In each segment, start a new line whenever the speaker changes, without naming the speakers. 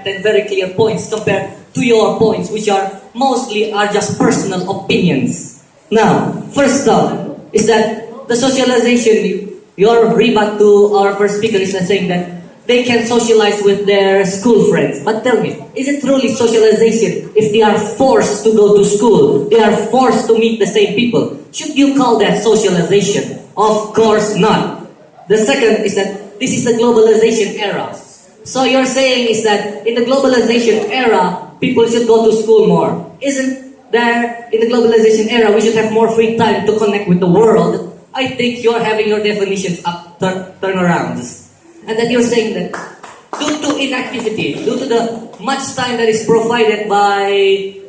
direct and very clear points compared to your points, which are mostly are just personal opinions. Now, first off, is that the socialization, your rebut to our first speaker is saying that they can socialize with their school friends. But tell me, is it truly socialization if they are forced to go to school? They are forced to meet the same people. Should you call that socialization? Of course not. The second is that this is the globalization era. So you're saying is that in the globalization era, people should go to school more. Isn't there, in the globalization era, we should have more free time to connect with the world? I think you're having your definitions up, turnarounds. And that you're saying that due to inactivity, due to the much time that is provided by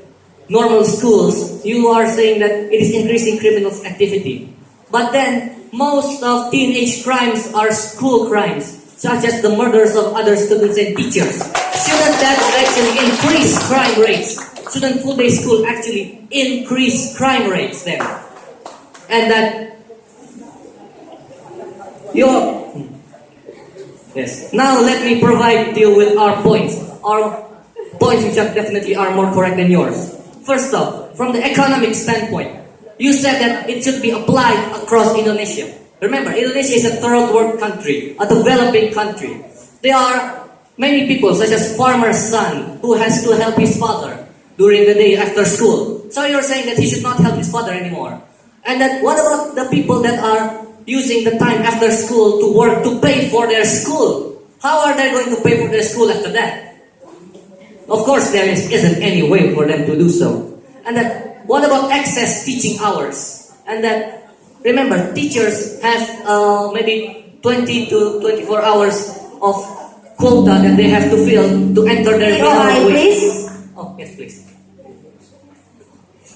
normal schools, you are saying that it is increasing criminal activity. But then, most of teenage crimes are school crimes, such as the murders of other students and teachers. Shouldn't that actually increase crime rates? Shouldn't full day school actually increase crime rates then? And that yes. Now let me provide you with our points. Our points which are definitely are more correct than yours. First off, from the economic standpoint, you said that it should be applied across Indonesia. Remember, Indonesia is a third world country, a developing country. There are many people, such as farmer's son, who has to help his father during the day after school. So you're saying that he should not help his father anymore. And that what about the people that are using the time after school to work to pay for their school? How are they going to pay for their school after that? Of course, there isn't any way for them to do so. And that, what about excess teaching hours? And that, remember, teachers have maybe 20 to 24 hours of quota that they have to fill to enter their minimum wage. Oh, yes, please.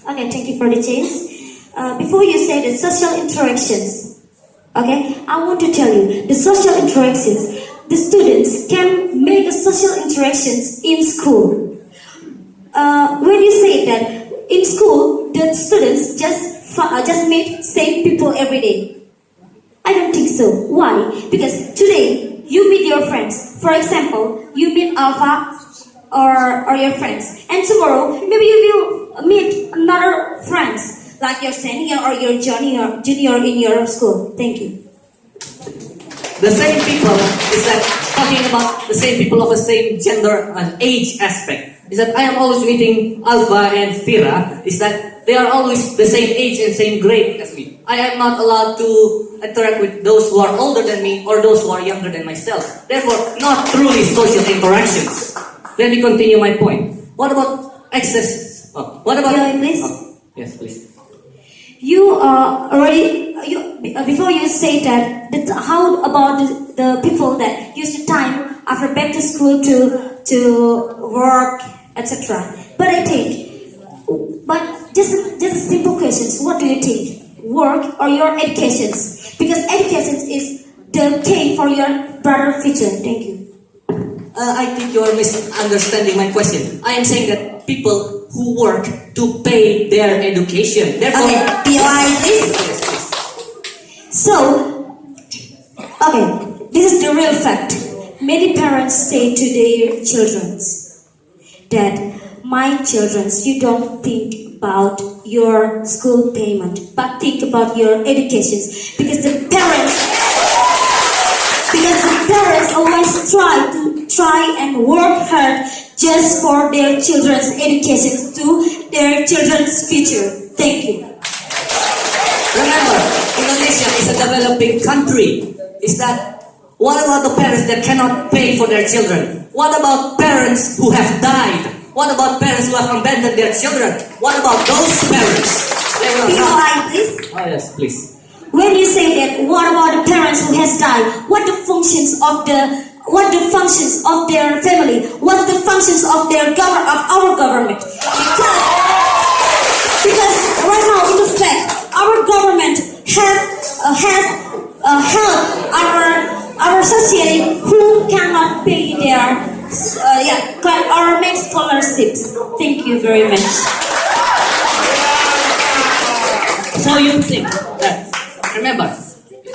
Okay, thank you for the change. Before you say the social interactions, okay, I want to tell you, the social interactions, the students can make the social interactions in school. When you say that in school, the students just meet same people every day. I don't think so. Why? Because today, you meet your friends. For example, you meet Alpha or your friends. And tomorrow, maybe you will meet another friends, like your senior or your junior in your school. Thank you.
The same people is that talking about the same people of the same gender and age aspect. Is that I am always meeting Alpha and Fira. Is that they are always the same age and same grade as me. I am not allowed to interact with those who are older than me or those who are younger than myself. Therefore, not truly social interactions. Let me continue my point. What about excess? What about?
Please.
Yes, please.
You already before you say that how about the people that use the time after back to school to work, etc. But just a simple question. What do you think? Work or your educations? Because education is the key for your brighter future. Thank you.
I think you are misunderstanding my question. I am saying that people who work to pay their education. Therefore,
okay, please.
Yes, please.
So, okay, this is the real fact. Many parents say to their children that, my children, you don't think about your school payment, but think about your educations. Because the parents always try and work hard just for their children's education to their children's future. Thank you.
Remember, Indonesia is a developing country. Is that, what about the parents that cannot pay for their children? What about parents who have died? What about parents who have abandoned their children? What about those parents? They will not.
Please.
Oh yes, please.
When you say that, what about the parents who has died? What the functions of their family? What the functions of our government? Because right now, in fact, our government has helped our society who cannot pay their or make scholarships. Thank you very much.
So you think that, remember,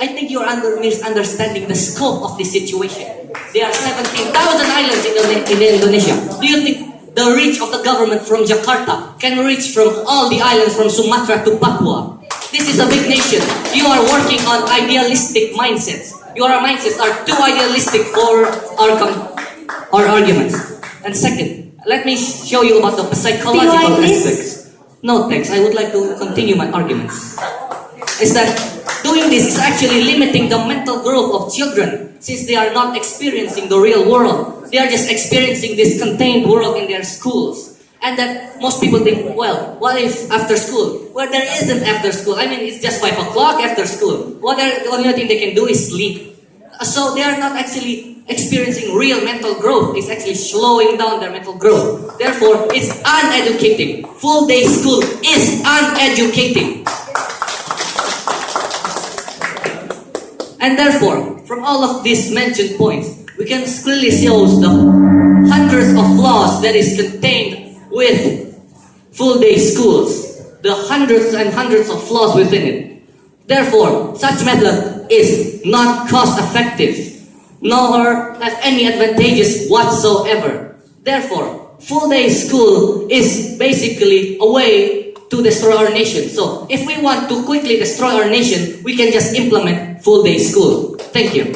I think you're misunderstanding the scope of this situation. There are 17,000 islands in Indonesia. Do you think the reach of the government from Jakarta can reach from all the islands from Sumatra to Papua? This is a big nation. You are working on idealistic mindsets. Your mindsets are too idealistic for our arguments. And second, let me show you about the psychological aspects. No thanks, I would like to continue my arguments. Is that doing this is actually limiting the mental growth of children since they are not experiencing the real world. They are just experiencing this contained world in their schools. And that most people think, well, what if after school? Well, there isn't after school. I mean, it's just 5 o'clock after school. The only thing they can do is sleep. So they are not actually experiencing real mental growth. It's actually slowing down their mental growth. Therefore, it's uneducating. Full day school is uneducating. And therefore, from all of these mentioned points, we can clearly show the hundreds of flaws that is contained with full day schools. The hundreds and hundreds of flaws within it. Therefore, such method is not cost effective, nor have any advantages whatsoever. Therefore, full day school is basically a way to destroy our nation. So, if we want to quickly destroy our nation, we can just implement full day school. Thank you.